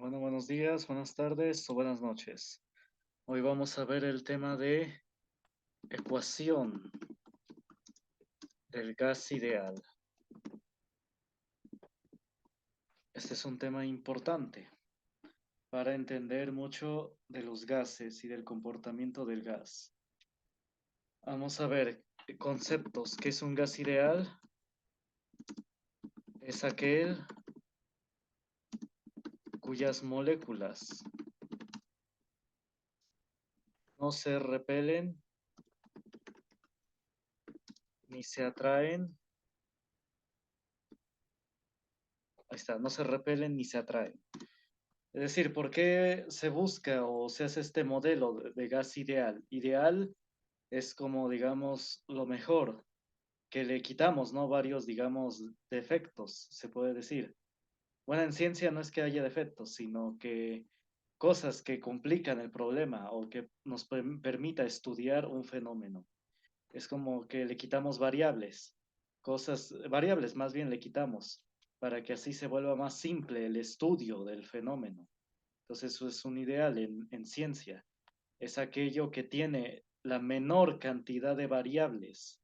Bueno, buenos días, buenas tardes o buenas noches. Hoy vamos a ver el tema de ecuación del gas ideal. Este es un tema importante para entender mucho de los gases y del comportamiento del gas. Vamos a ver conceptos. ¿Qué es un gas ideal? Es aquel cuyas moléculas no se repelen ni se atraen. Ahí está, no se repelen ni se atraen. Es decir, ¿por qué se busca o se hace este modelo de gas ideal? Ideal es como, digamos, lo mejor, que le quitamos, ¿no? Varios, digamos, defectos, se puede decir. Bueno, en ciencia no es que haya defectos, sino que cosas que complican el problema o que nos permita estudiar un fenómeno. Es como que le quitamos variables, variables más bien le quitamos, para que así se vuelva más simple el estudio del fenómeno. Entonces, eso es un ideal en ciencia. Es aquello que tiene la menor cantidad de variables,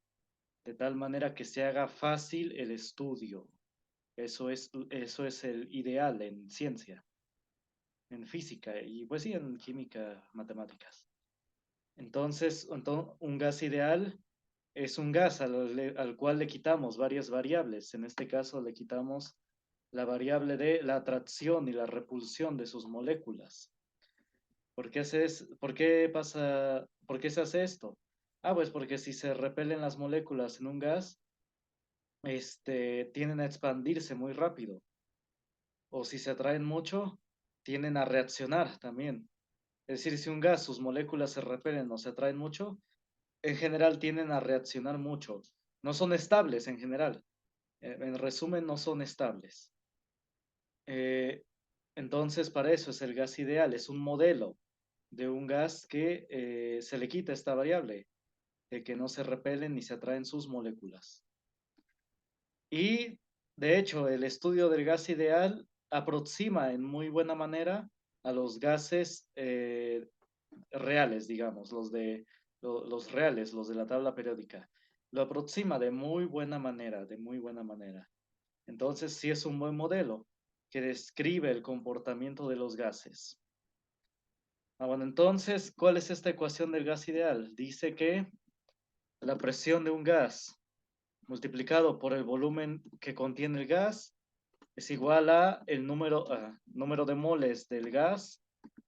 de tal manera que se haga fácil el estudio. Eso es el ideal en ciencia, en física y pues sí, en química, matemáticas. Entonces, un gas ideal es un gas al cual le quitamos varias variables. En este caso, le quitamos la variable de la atracción y la repulsión de sus moléculas. ¿Por qué se hace esto? Ah, pues porque si se repelen las moléculas en un gas, tienden a expandirse muy rápido. O si se atraen mucho, tienden a reaccionar también. Es decir, si un gas, sus moléculas se repelen o se atraen mucho, en general tienden a reaccionar mucho. No son estables en general. En resumen, no son estables. Eh, entonces, para eso es el gas ideal. Es un modelo de un gas que se le quita esta variable, de que no se repelen ni se atraen sus moléculas. Y de hecho, el estudio del gas ideal aproxima en muy buena manera a los gases reales, digamos, los reales, los de la tabla periódica. Lo aproxima de muy buena manera, de muy buena manera. Entonces, sí es un buen modelo que describe el comportamiento de los gases. Bueno, entonces, ¿cuál es esta ecuación del gas ideal? Dice que la presión de un gas multiplicado por el volumen que contiene el gas es igual a el número de moles del gas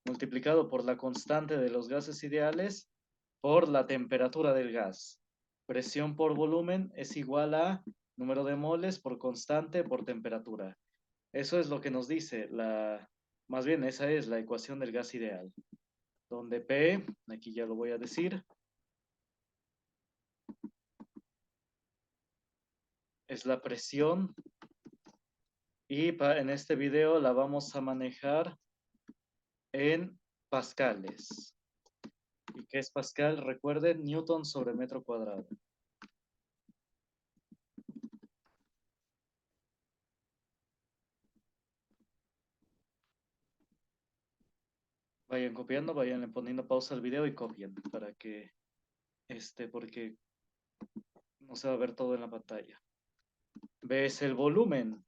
multiplicado por la constante de los gases ideales por la temperatura del gas. Presión por volumen es igual a número de moles por constante por temperatura. Eso es lo que nos dice más bien esa es la ecuación del gas ideal, donde P, aquí ya lo voy a decir, es la presión y en este video la vamos a manejar en pascales. ¿Y qué es pascal? Recuerden, newton sobre metro cuadrado. Vayan copiando, vayan poniendo pausa al video y copien para que, porque no se va a ver todo en la pantalla. ¿Ves el volumen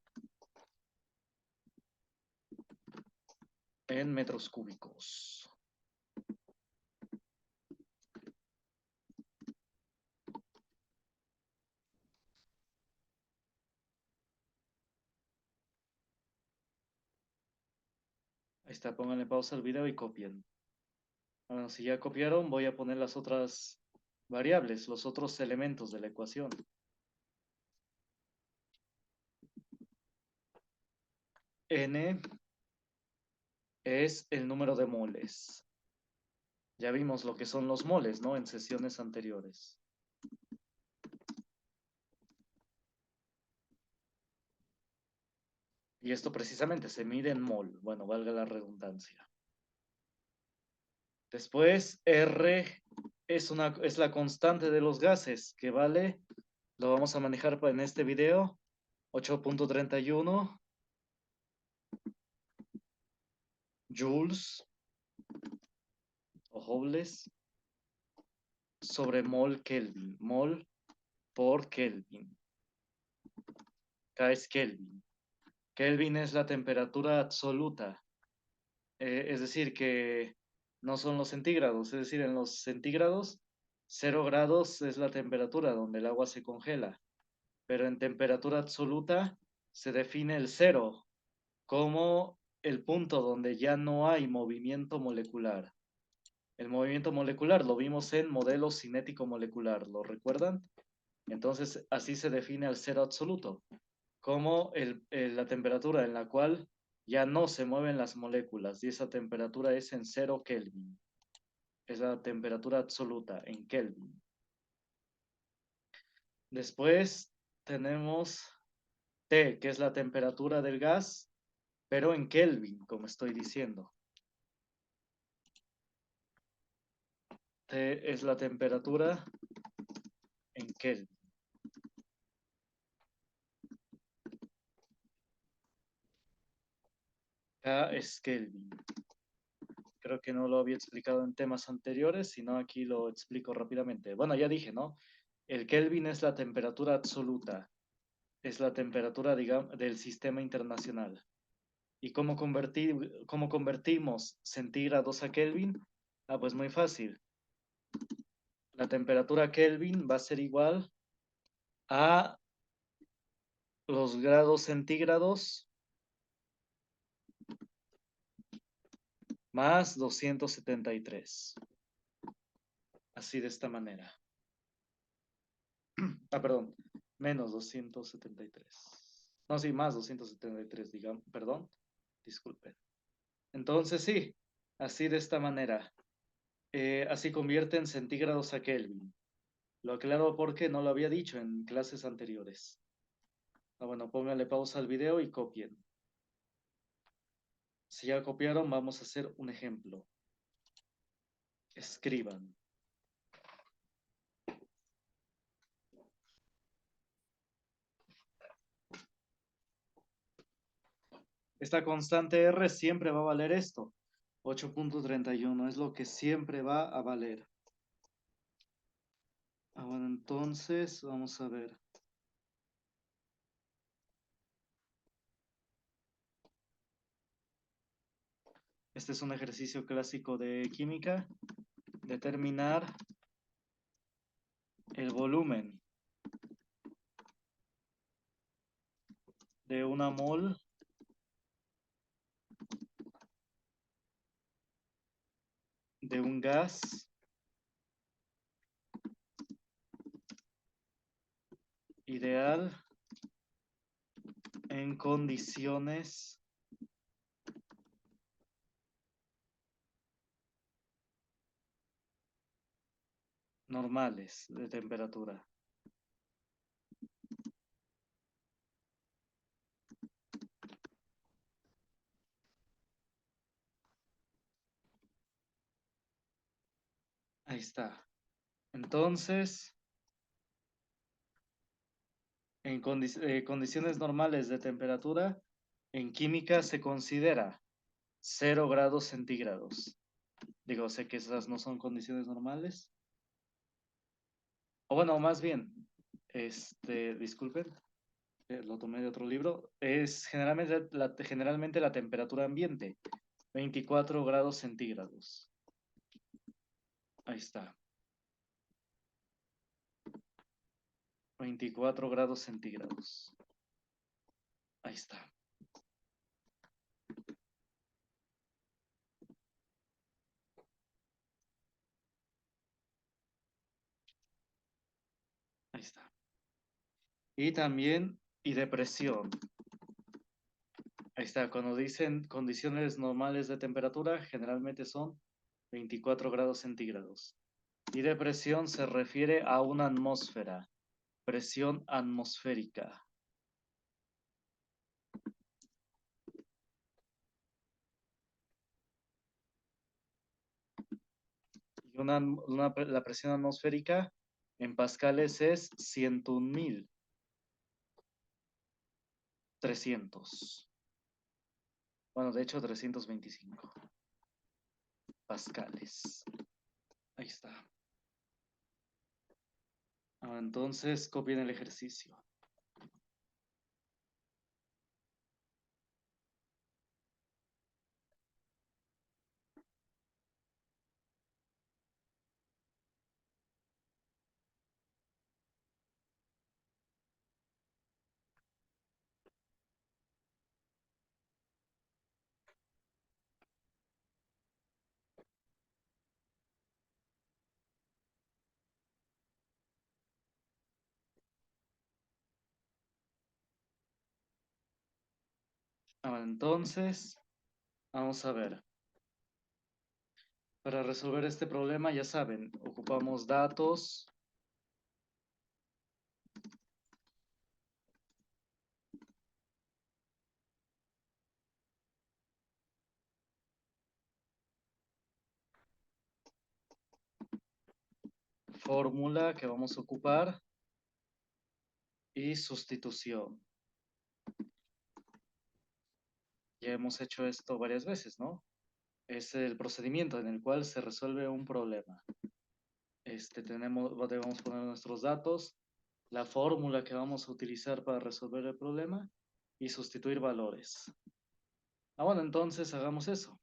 en metros cúbicos? Ahí está, pónganle pausa al video y copien. Bueno, si ya copiaron, voy a poner las otras variables, los otros elementos de la ecuación. N es el número de moles. Ya vimos lo que son los moles, ¿no? En sesiones anteriores. Y esto precisamente se mide en mol. Bueno, valga la redundancia. Después, R es la constante de los gases, que vale, lo vamos a manejar en este video, 8.31 joules o joules sobre mol Kelvin. Mol por Kelvin. K es Kelvin. Kelvin es la temperatura absoluta. Es decir, que no son los centígrados. Es decir, en los centígrados, 0 grados es la temperatura donde el agua se congela. Pero en temperatura absoluta se define el cero como el punto donde ya no hay movimiento molecular. El movimiento molecular lo vimos en modelo cinético molecular, ¿lo recuerdan? Entonces, así se define al cero absoluto, como la temperatura en la cual ya no se mueven las moléculas, y esa temperatura es en 0 Kelvin. Es la temperatura absoluta en Kelvin. Después tenemos T, que es la temperatura del gas, pero en Kelvin, como estoy diciendo. T es la temperatura en Kelvin. K es Kelvin. Creo que no lo había explicado en temas anteriores, sino aquí lo explico rápidamente. Bueno, ya dije, ¿no? El Kelvin es la temperatura absoluta, es la temperatura, digamos, del sistema internacional. ¿Y cómo convertimos centígrados a Kelvin? Ah, pues muy fácil. La temperatura Kelvin va a ser igual a los grados centígrados más 273. Así de esta manera. Ah, perdón, menos 273. No, sí, más 273, digamos, perdón, disculpen. Entonces, sí, así de esta manera. Así convierten centígrados a Kelvin. Lo aclaro porque no lo había dicho en clases anteriores. Ah, bueno, póngale pausa al video y copien. Si ya copiaron, vamos a hacer un ejemplo. Escriban. Esta constante R siempre va a valer esto. 8.31 es lo que siempre va a valer. Ah, bueno, entonces vamos a ver. Este es un ejercicio clásico de química. Determinar el volumen de una mol de un gas ideal en condiciones normales de temperatura. Ahí está. Entonces, en condiciones normales de temperatura, en química se considera 0 grados centígrados. Digo, sé que esas no son condiciones normales. O bueno, más bien, disculpen, lo tomé de otro libro. Es generalmente la temperatura ambiente, 24 grados centígrados. Ahí está. 24 grados centígrados. Ahí está. Ahí está. Y también, y de presión. Ahí está. Cuando dicen condiciones normales de temperatura, generalmente son 24 grados centígrados. Y de presión se refiere a una atmósfera. Presión atmosférica. Y la presión atmosférica en pascales es 101.300. Bueno, de hecho 325 pascales. Ahí está. Entonces copien el ejercicio. Entonces, vamos a ver. Para resolver este problema, ya saben, ocupamos datos, fórmula que vamos a ocupar y sustitución. Ya hemos hecho esto varias veces, ¿no? Es el procedimiento en el cual se resuelve un problema. Debemos poner nuestros datos, la fórmula que vamos a utilizar para resolver el problema y sustituir valores. Bueno, entonces hagamos eso.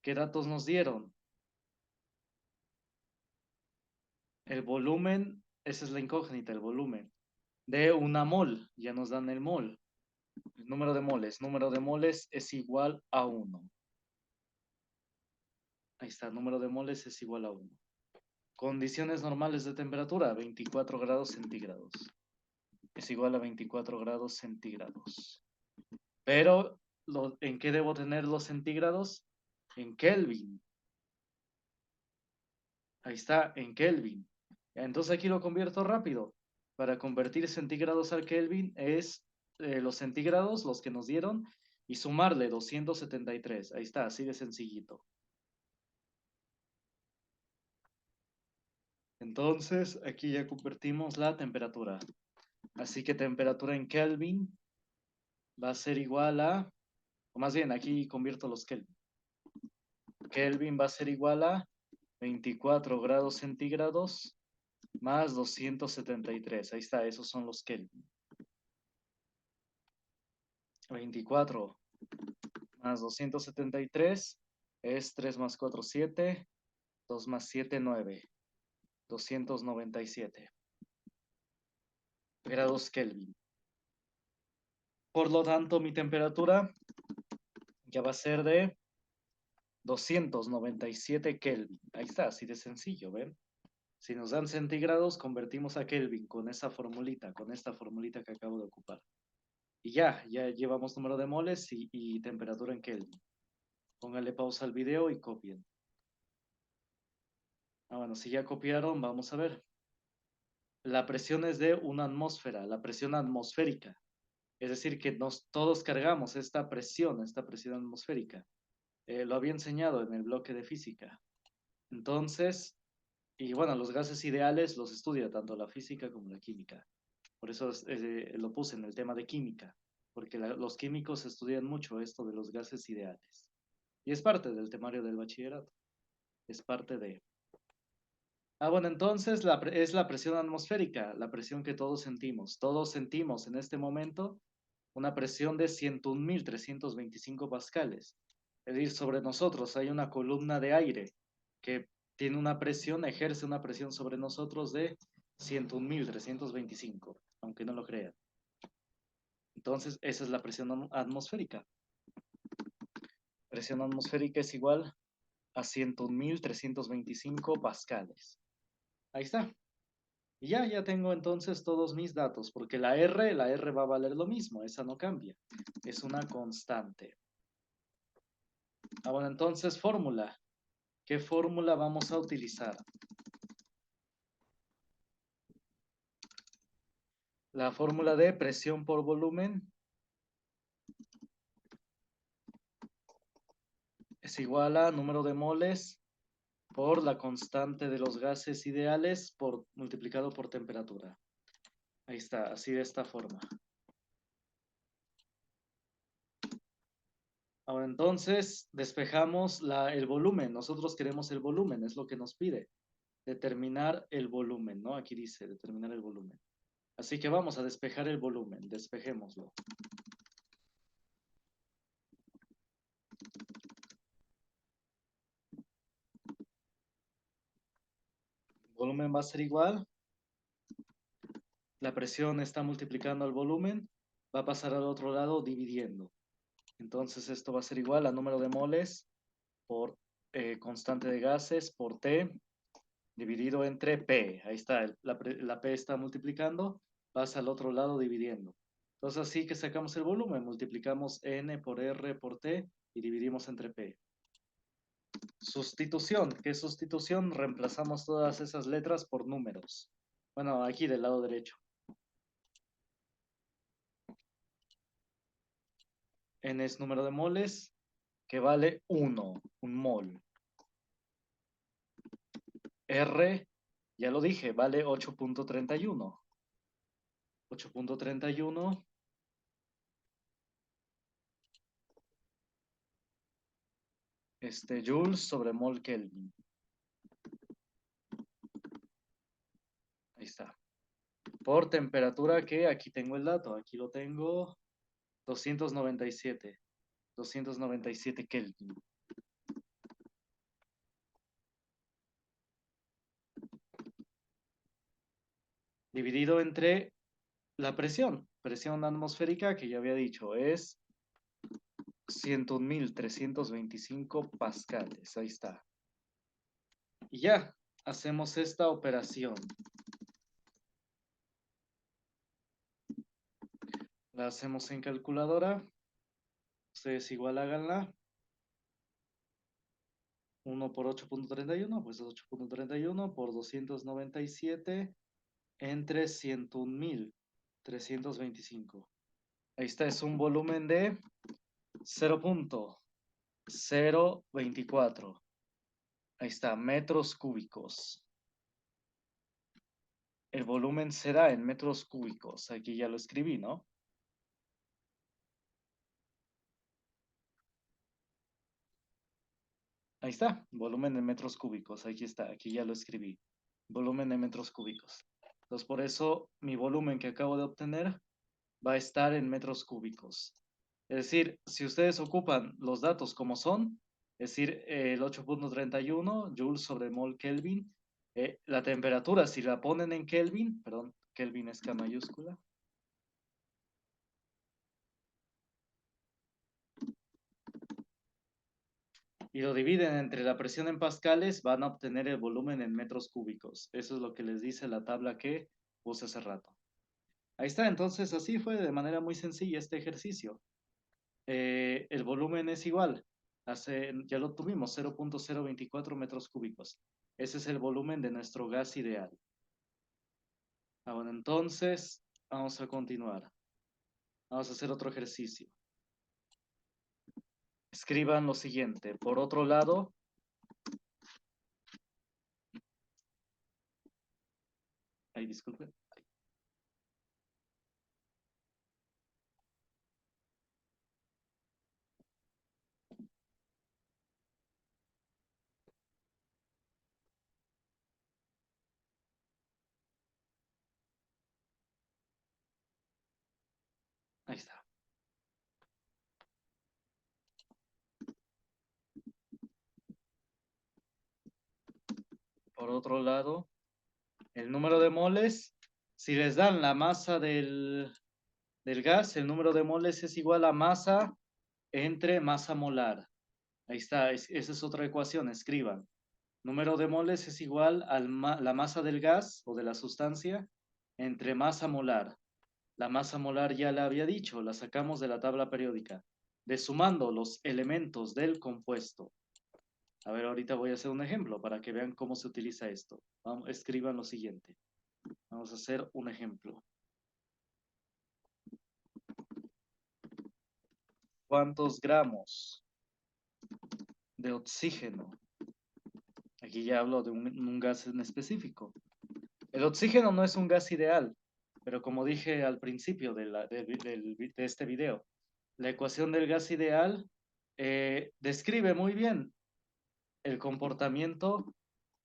¿Qué datos nos dieron? El volumen, esa es la incógnita, el volumen. De una mol, ya nos dan el mol. El número de moles es igual a 1. Ahí está, número de moles es igual a 1. Condiciones normales de temperatura, 24 grados centígrados. Es igual a 24 grados centígrados. Pero, ¿en qué debo tener los centígrados? En Kelvin. Ahí está, en Kelvin. Entonces aquí lo convierto rápido. Para convertir centígrados al Kelvin es los centígrados, los que nos dieron, y sumarle 273. Ahí está, así de sencillito. Entonces, aquí ya convertimos la temperatura. Así que temperatura en Kelvin va a ser igual a, o más bien, aquí convierto los Kelvin. Kelvin va a ser igual a 24 grados centígrados más 273. Ahí está, esos son los Kelvin. 24 más 273 es 3 más 4, 7. 2 más 7, 9. 297 grados Kelvin. Por lo tanto, mi temperatura ya va a ser de 297 Kelvin. Ahí está, así de sencillo, ¿ven? Si nos dan centígrados, convertimos a Kelvin con esa formulita, con esta formulita que acabo de ocupar. Y ya llevamos número de moles y temperatura en Kelvin. Póngale pausa al video y copien. Bueno, si ya copiaron, vamos a ver. La presión es de una atmósfera, la presión atmosférica. Es decir, que todos cargamos esta presión atmosférica. Lo había enseñado en el bloque de física. Entonces, y bueno, los gases ideales los estudia tanto la física como la química. Por eso lo puse en el tema de química, porque los químicos estudian mucho esto de los gases ideales. Y es parte del temario del bachillerato. Es parte de... bueno, entonces es la presión atmosférica, la presión que todos sentimos. Todos sentimos en este momento una presión de 101.325 pascales. Es decir, sobre nosotros hay una columna de aire que tiene una presión, ejerce una presión sobre nosotros de 101.325, aunque no lo crean. Entonces, esa es la presión atmosférica. Presión atmosférica es igual a 101.325 pascales. Ahí está. Y ya tengo entonces todos mis datos, porque la R va a valer lo mismo, esa no cambia. Es una constante. Bueno, entonces fórmula. ¿Qué fórmula vamos a utilizar? La fórmula de presión por volumen es igual a número de moles por la constante de los gases ideales multiplicado por temperatura. Ahí está, así de esta forma. Ahora entonces despejamos el volumen. Nosotros queremos el volumen, es lo que nos pide. Determinar el volumen, ¿no? Aquí dice determinar el volumen. Así que vamos a despejar el volumen, despejémoslo. El volumen va a ser igual. La presión está multiplicando al volumen, va a pasar al otro lado dividiendo. Entonces esto va a ser igual a número de moles por constante de gases por T dividido entre P. Ahí está, la P está multiplicando, pasa al otro lado dividiendo. Entonces así que sacamos el volumen, multiplicamos N por R por T y dividimos entre P. Sustitución. ¿Qué es sustitución? Reemplazamos todas esas letras por números. Bueno, aquí del lado derecho. N es número de moles que vale 1, un mol. R, ya lo dije, vale 8.31. 8.31 joules sobre mol Kelvin. Ahí está. Por temperatura que aquí tengo el dato, aquí lo tengo 297. 297 Kelvin. Dividido entre la presión. Presión atmosférica que ya había dicho es 101.325 pascales. Ahí está. Y ya, hacemos esta operación. La hacemos en calculadora. Ustedes igual háganla. 1 por 8.31, pues es 8.31 por 297 entre 101.325. Ahí está, es un volumen de 0.024. Ahí está, metros cúbicos. El volumen será en metros cúbicos. Aquí ya lo escribí, ¿no? Ahí está, volumen en metros cúbicos. Aquí está, aquí ya lo escribí. Volumen en metros cúbicos. Entonces, por eso mi volumen que acabo de obtener va a estar en metros cúbicos. Es decir, si ustedes ocupan los datos como son, es decir, el 8.31 joules sobre mol Kelvin, la temperatura, si la ponen en Kelvin, perdón, Kelvin es K mayúscula, y lo dividen entre la presión en pascales, van a obtener el volumen en metros cúbicos. Eso es lo que les dice la tabla que puse hace rato. Ahí está, entonces así fue de manera muy sencilla este ejercicio. El volumen es igual, ya lo tuvimos, 0.024 metros cúbicos. Ese es el volumen de nuestro gas ideal. Ahora entonces, vamos a continuar. Vamos a hacer otro ejercicio. Escriban lo siguiente. Por otro lado, ay, disculpen. Ahí está. Por otro lado, el número de moles, si les dan la masa del gas, el número de moles es igual a masa entre masa molar. Ahí está, esa es otra ecuación, escriban. Número de moles es igual a la masa del gas o de la sustancia entre masa molar. La masa molar ya la había dicho, la sacamos de la tabla periódica, de sumando los elementos del compuesto. A ver, ahorita voy a hacer un ejemplo para que vean cómo se utiliza esto. Escriban lo siguiente. Vamos a hacer un ejemplo. ¿Cuántos gramos de oxígeno? Aquí ya hablo de un gas en específico. El oxígeno no es un gas ideal, pero como dije al principio de este video, la ecuación del gas ideal describe muy bien el comportamiento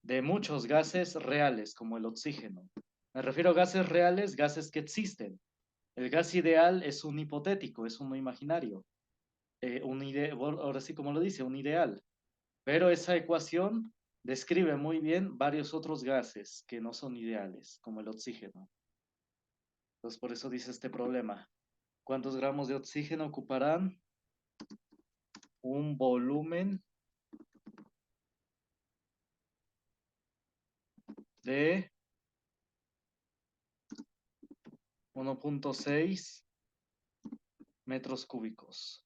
de muchos gases reales, como el oxígeno. Me refiero a gases reales, gases que existen. El gas ideal es un hipotético, es uno imaginario. Ahora sí como lo dice, un ideal. Pero esa ecuación describe muy bien varios otros gases que no son ideales, como el oxígeno. Entonces, por eso dice este problema. ¿Cuántos gramos de oxígeno ocuparán un volumen de 1.6 metros cúbicos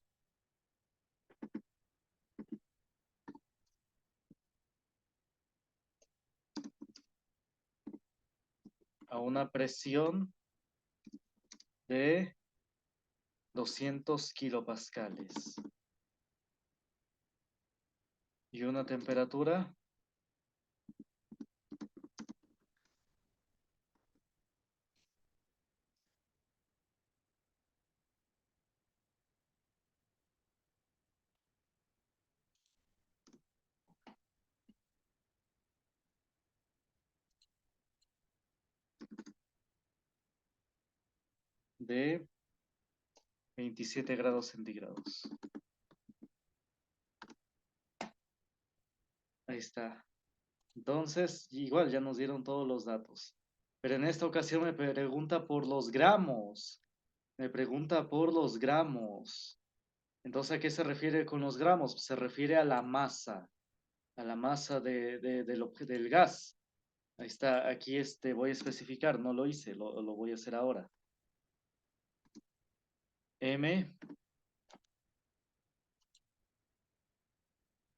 a una presión de 200 kilopascales y una temperatura de 27 grados centígrados? Ahí está. Entonces, igual ya nos dieron todos los datos. Pero en esta ocasión me pregunta por los gramos. Me pregunta por los gramos. Entonces, ¿a qué se refiere con los gramos? Se refiere a la masa del gas. Ahí está, aquí voy a especificar, no lo hice, lo voy a hacer ahora. M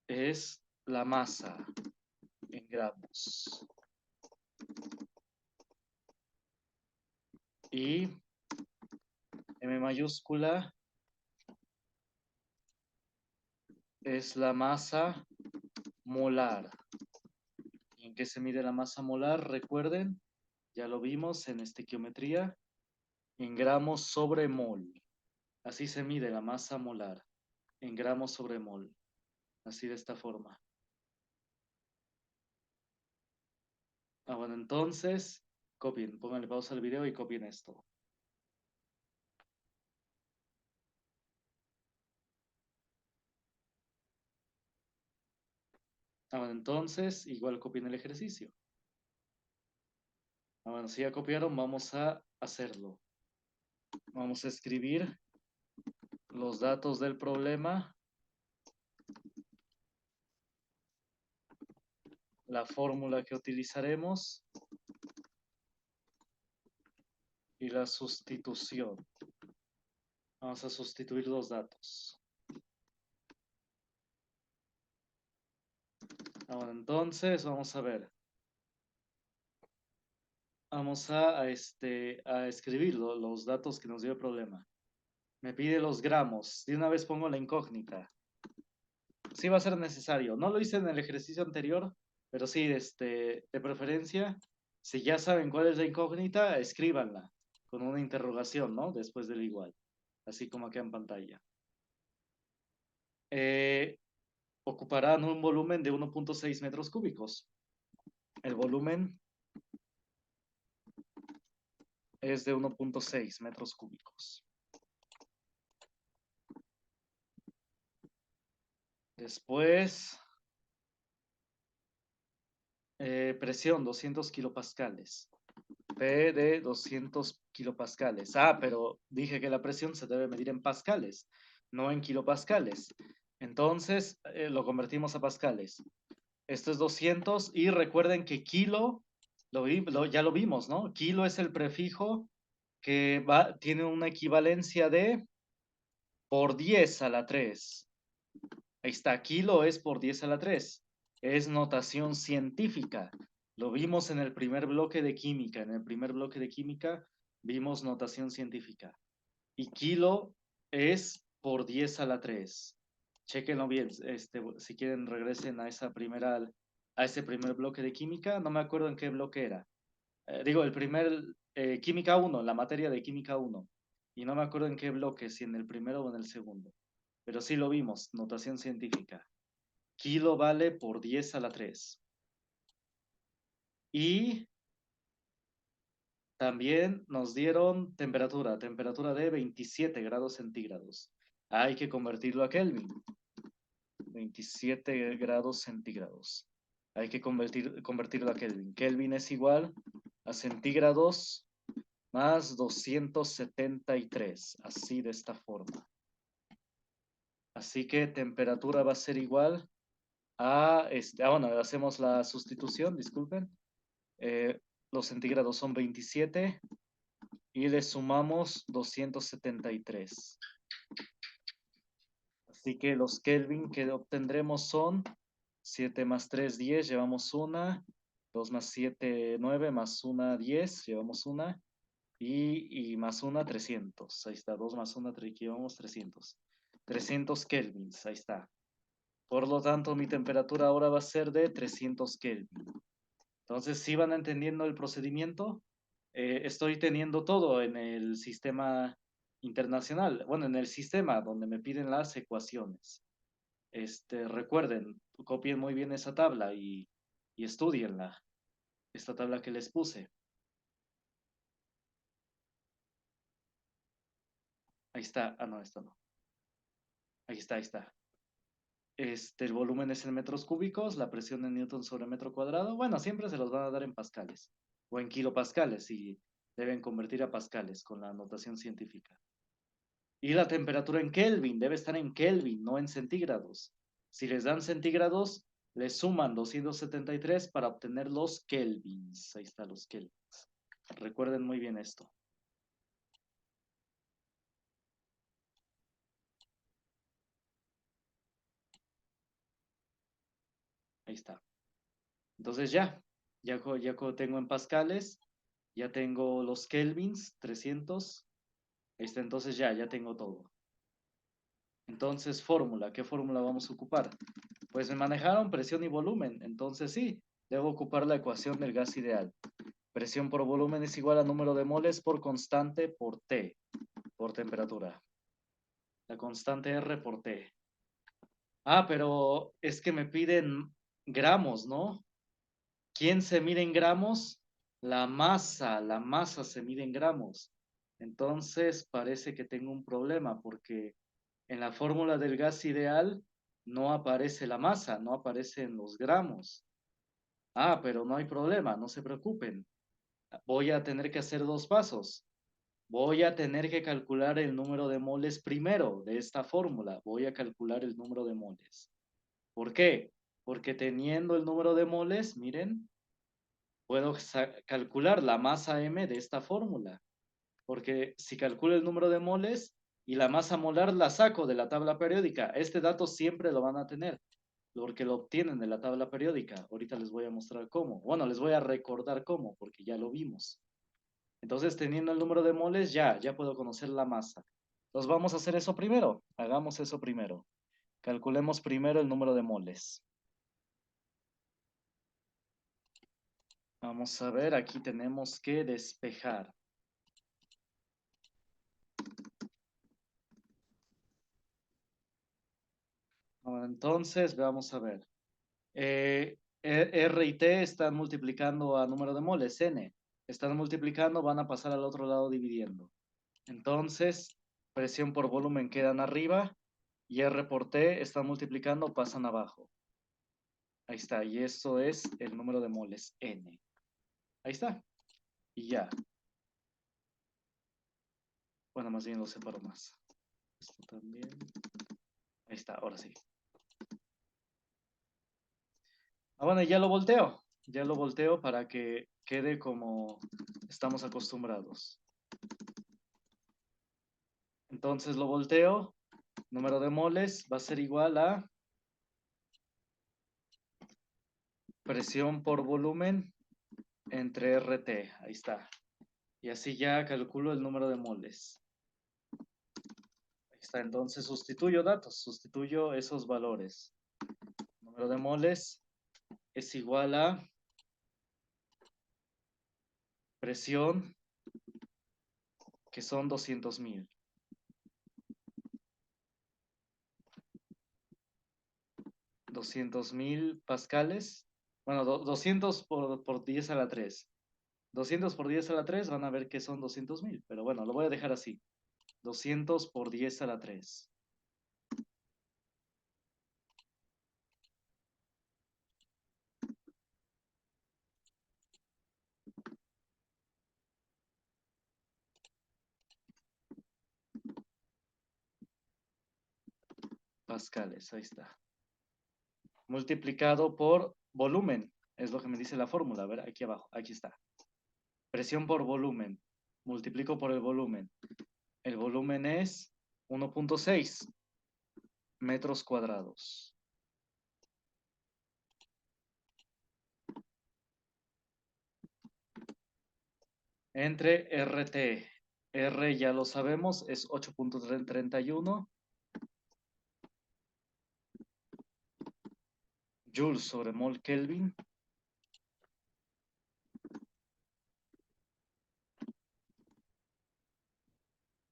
es la masa en gramos. Y M mayúscula es la masa molar. ¿Y en qué se mide la masa molar? Recuerden, ya lo vimos en estequiometría, en gramos sobre mol. Así se mide la masa molar, en gramos sobre mol. Así de esta forma. Bueno, entonces, copien, pónganle pausa al video y copien esto. Bueno, entonces, igual copien el ejercicio. Bueno, si ya copiaron, vamos a hacerlo. Vamos a escribir los datos del problema, la fórmula que utilizaremos y la sustitución. Vamos a sustituir los datos. Bueno, entonces, vamos a ver. Vamos a escribir los datos que nos dio el problema. Me pide los gramos. De una vez pongo la incógnita. Sí va a ser necesario. No lo hice en el ejercicio anterior, pero sí, de preferencia, si ya saben cuál es la incógnita, escríbanla con una interrogación, ¿no? Después del igual, así como acá en pantalla. Ocuparán un volumen de 1.6 metros cúbicos. El volumen es de 1.6 metros cúbicos. Después, presión 200 kilopascales. P de 200 kilopascales. Ah, pero dije que la presión se debe medir en pascales, no en kilopascales. Entonces, lo convertimos a pascales. Esto es 200 y recuerden que kilo, ya lo vimos, ¿no? Kilo es el prefijo que tiene una equivalencia de por 10 a la 3. Ahí está, kilo es por 10 a la 3. Es notación científica. Lo vimos en el primer bloque de química. En el primer bloque de química vimos notación científica. Y kilo es por 10 a la 3. Chequenlo bien. Si quieren, regresen a ese primer bloque de química. No me acuerdo en qué bloque era. Digo, el primer, química 1, la materia de química 1. Y no me acuerdo en qué bloque, si en el primero o en el segundo. pero sí lo vimos, notación científica. Kilo vale por 10 a la 3. Y también nos dieron temperatura de 27 grados centígrados. Hay que convertirlo a Kelvin. 27 grados centígrados. Hay que convertirlo a Kelvin. Kelvin es igual a centígrados más 273. Así de esta forma. Así que temperatura va a ser igual a, bueno, hacemos la sustitución, disculpen. Eh, los centígrados son 27 y le sumamos 273. Así que los Kelvin que obtendremos son 7 más 3, 10, llevamos una. 2 más 7, 9, más 1, 10, llevamos una. Y más una, 300. Ahí está, 2 más 1, 3, llevamos 300. 300 kelvins, ahí está. Por lo tanto, mi temperatura ahora va a ser de 300 kelvin. Entonces, si van entendiendo el procedimiento, estoy teniendo todo en el sistema internacional, bueno, en el sistema donde me piden las ecuaciones. Recuerden, copien muy bien esa tabla y estudienla, esta tabla que les puse. Ahí está, no, esto no. Ahí está, ahí está. El volumen es en metros cúbicos, la presión en newton sobre metro cuadrado. Bueno, siempre se los van a dar en pascales o en kilopascales y deben convertir a pascales con la notación científica. Y la temperatura en Kelvin debe estar en Kelvin, no en centígrados. Si les dan centígrados, les suman 273 para obtener los kelvins. Ahí están los kelvins. Recuerden muy bien esto. Ahí está. Entonces ya tengo en pascales, ya tengo los kelvins, 300. Ahí está, entonces ya tengo todo. Entonces, fórmula, ¿qué fórmula vamos a ocupar? Pues me manejaron presión y volumen, entonces sí, debo ocupar la ecuación del gas ideal. Presión por volumen es igual a número de moles por constante por T, por temperatura. La constante R por T. Ah, pero es que me piden gramos, ¿no? ¿Quién se mide en gramos? La masa se mide en gramos. Entonces parece que tengo un problema porque en la fórmula del gas ideal no aparece la masa, no aparecen los gramos. Ah, pero no hay problema, no se preocupen. Voy a tener que hacer dos pasos. Voy a tener que calcular el número de moles primero de esta fórmula. Voy a calcular el número de moles. ¿Por qué? Porque teniendo el número de moles, miren, puedo calcular la masa M de esta fórmula. Porque si calculo el número de moles y la masa molar la saco de la tabla periódica, este dato siempre lo van a tener, porque lo obtienen de la tabla periódica. Ahorita les voy a mostrar cómo. Bueno, les voy a recordar cómo, porque ya lo vimos. Entonces, teniendo el número de moles, ya puedo conocer la masa. Entonces, vamos a hacer eso primero. Hagamos eso primero. Calculemos primero el número de moles. Vamos a ver, aquí tenemos que despejar. Ahora, entonces, vamos a ver. R y T están multiplicando a número de moles, N. Están multiplicando, van a pasar al otro lado dividiendo. Entonces, presión por volumen quedan arriba y R por T están multiplicando, pasan abajo. Ahí está, y eso es el número de moles, N. Ahí está, y ya. Bueno, más bien lo separo más. Esto también. Ahí está, ahora sí. Ah, bueno, ya lo volteo. Ya lo volteo para que quede como estamos acostumbrados. Entonces lo volteo. Número de moles va a ser igual a presión por volumen entre RT. Ahí está. Y así ya calculo el número de moles. Ahí está. Entonces sustituyo datos, sustituyo esos valores. Número de moles es igual a presión, que son 200.000. 200.000 pascales. Bueno, 200 por 10 a la 3. 200 por 10 a la 3 van a ver que son 200.000. Pero bueno, lo voy a dejar así. 200 por 10 a la 3. Pascales, ahí está. Multiplicado por volumen. Es lo que me dice la fórmula. A ver, aquí abajo. Aquí está. Presión por volumen. Multiplico por el volumen. El volumen es 1.6 metros cuadrados. Entre RT. R ya lo sabemos, es 8.31 joules sobre mol Kelvin.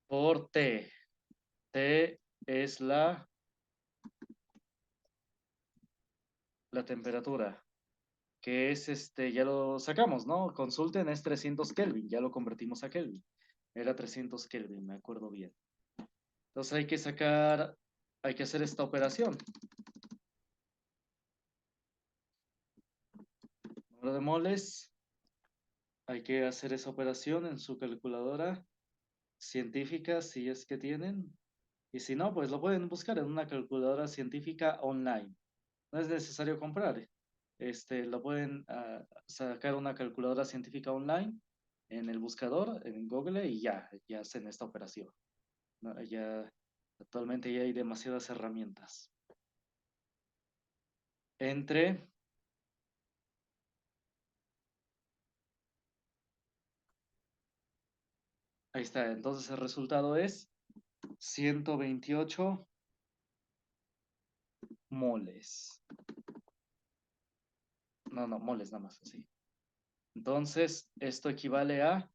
Por T. T es la temperatura, que es ya lo sacamos, ¿no? Consulten, es 300 Kelvin, ya lo convertimos a Kelvin. Era 300 Kelvin, me acuerdo bien. Entonces hay que hacer esta operación. Número de moles, hay que hacer esa operación en su calculadora científica, si es que tienen. Y si no, pues lo pueden buscar en una calculadora científica online. No es necesario comprar. Lo pueden sacar una calculadora científica online en el buscador, en Google, y ya hacen esta operación. ¿No? Actualmente ya hay demasiadas herramientas. Entre, ahí está, entonces el resultado es 128 moles. No, moles nada más, así. Entonces, esto equivale a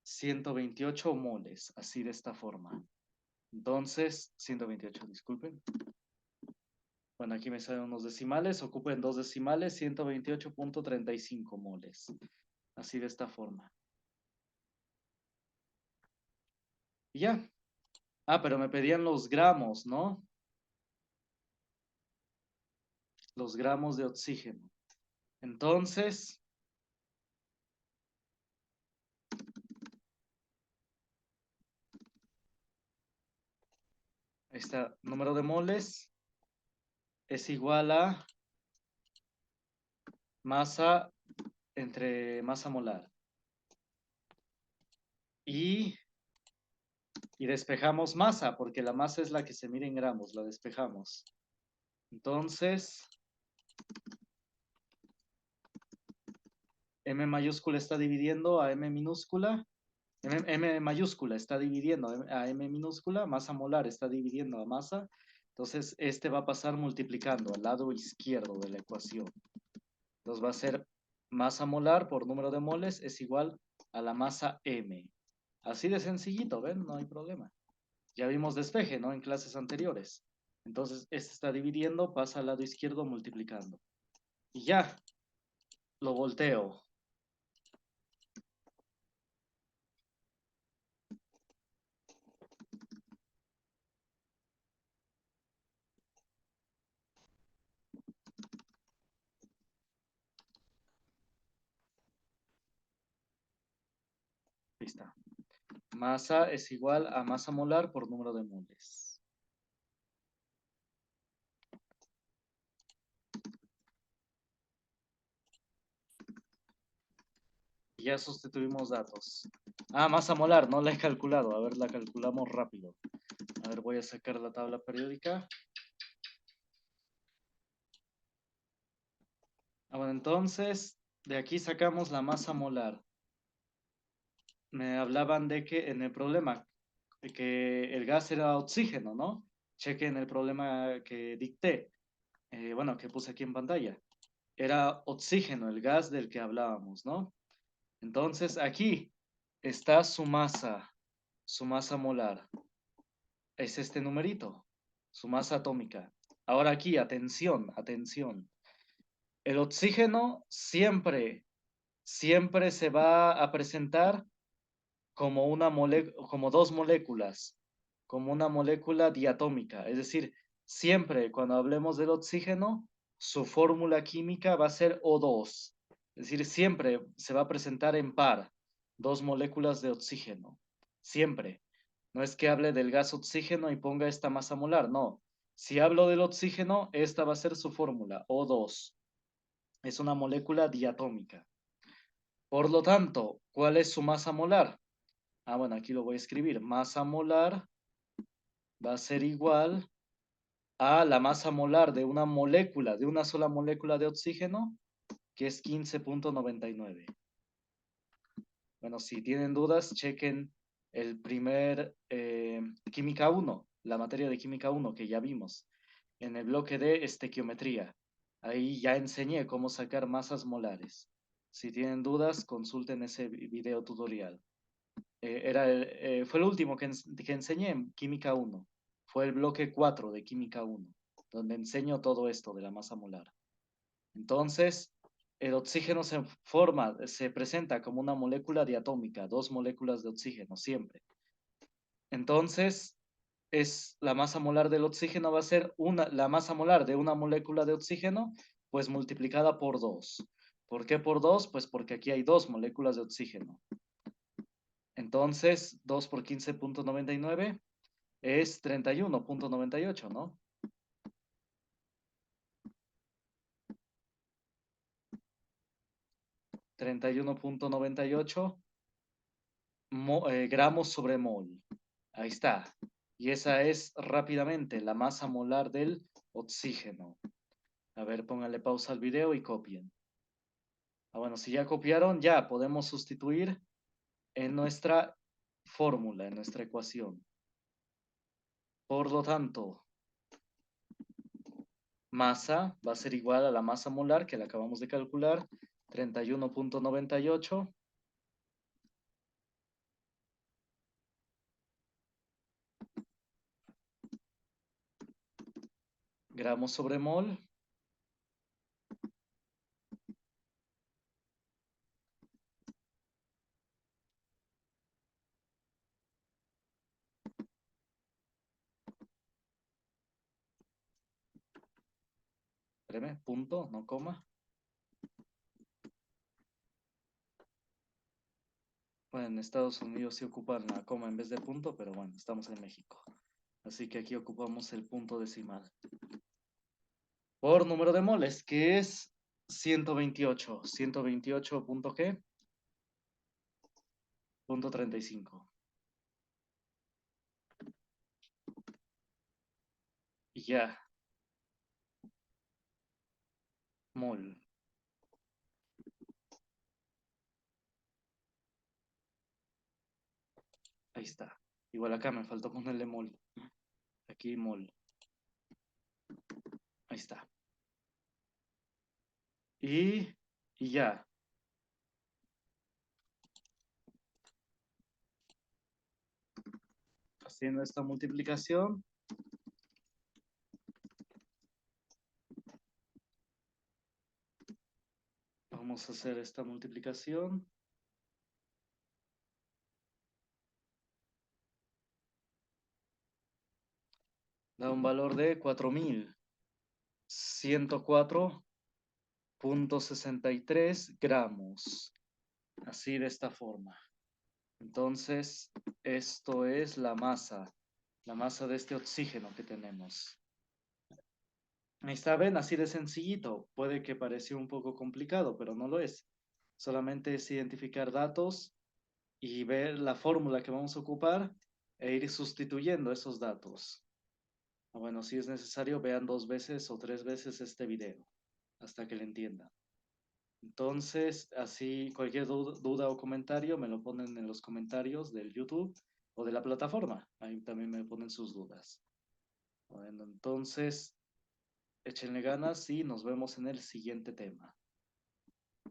128 moles, así de esta forma. Entonces, 128, disculpen. Bueno, aquí me salen unos decimales, ocupen dos decimales, 128.35 moles. Así de esta forma. Y ya. Ah, pero me pedían los gramos, ¿no? Los gramos de oxígeno. Entonces, ahí está, número de moles es igual a masa entre masa molar. Y despejamos masa, porque la masa es la que se mide en gramos, la despejamos. Entonces, M mayúscula está dividiendo a M minúscula. M mayúscula está dividiendo a M minúscula, masa molar está dividiendo a masa. Entonces, este va a pasar multiplicando al lado izquierdo de la ecuación. Entonces, va a ser masa molar por número de moles es igual a la masa M. Así de sencillito, ¿ven? No hay problema. Ya vimos despeje, ¿no? En clases anteriores. Entonces, este está dividiendo, pasa al lado izquierdo multiplicando. Y ya, lo volteo. Ahí está. Masa es igual a masa molar por número de moles. Ya sustituimos datos. Ah, masa molar, no la he calculado. A ver, la calculamos rápido. A ver, voy a sacar la tabla periódica. Ah, bueno, entonces, de aquí sacamos la masa molar. Me hablaban de que en el problema, de que el gas era oxígeno, ¿no? Chequen el problema que dicté. Bueno, que puse aquí en pantalla. Era oxígeno, el gas del que hablábamos, ¿no? Entonces, aquí está su masa molar. Es este numerito, su masa atómica. Ahora aquí, atención, atención. El oxígeno siempre se va a presentar como como dos moléculas, como una molécula diatómica. Es decir, siempre cuando hablemos del oxígeno, su fórmula química va a ser O2. Es decir, siempre se va a presentar en par, dos moléculas de oxígeno. Siempre. No es que hable del gas oxígeno y ponga esta masa molar, no. Si hablo del oxígeno, esta va a ser su fórmula, O2. Es una molécula diatómica. Por lo tanto, ¿cuál es su masa molar? Bueno, aquí lo voy a escribir. Masa molar va a ser igual a la masa molar de una molécula, de una sola molécula de oxígeno, que es 15,99. Bueno, si tienen dudas, chequen el primer Química 1, la materia de Química 1 que ya vimos, en el bloque de estequiometría. Ahí ya enseñé cómo sacar masas molares. Si tienen dudas, consulten ese video tutorial. Fue el último que enseñé en Química 1. Fue el bloque 4 de Química 1, donde enseño todo esto de la masa molar. Entonces, el oxígeno se presenta como una molécula diatómica, dos moléculas de oxígeno, siempre. Entonces, la masa molar del oxígeno va a ser la masa molar de una molécula de oxígeno, pues multiplicada por 2. ¿Por qué por 2? Pues porque aquí hay dos moléculas de oxígeno. Entonces, 2 por 15,99 es 31,98, ¿no? 31,98 gramos sobre mol. Ahí está. Y esa es rápidamente la masa molar del oxígeno. A ver, pónganle pausa al video y copien. Bueno, si ya copiaron, ya podemos sustituir en nuestra fórmula, en nuestra ecuación. Por lo tanto, masa va a ser igual a la masa molar que la acabamos de calcular, 31,98 gramos sobre mol. Espérame, punto, no coma. Bueno, en Estados Unidos sí ocupan la coma en vez de punto, pero bueno, estamos en México. Así que aquí ocupamos el punto decimal. Por número de moles, que es 128. 128 punto ¿qué? Punto 35. Y ya, mol. Ahí está. Igual acá me faltó ponerle mol. Aquí mol. Ahí está. Y ya. Haciendo esta multiplicación. Vamos a hacer esta multiplicación. Da un valor de 4,104,63 gramos. Así de esta forma. Entonces, esto es la masa de este oxígeno que tenemos. Ahí está, ven, así de sencillito. Puede que pareció un poco complicado, pero no lo es. Solamente es identificar datos y ver la fórmula que vamos a ocupar e ir sustituyendo esos datos. Bueno, si es necesario, vean 2 veces o 3 veces este video hasta que lo entiendan. Entonces, así cualquier duda o comentario me lo ponen en los comentarios del YouTube o de la plataforma. Ahí también me ponen sus dudas. Bueno, entonces, échenle ganas y nos vemos en el siguiente tema.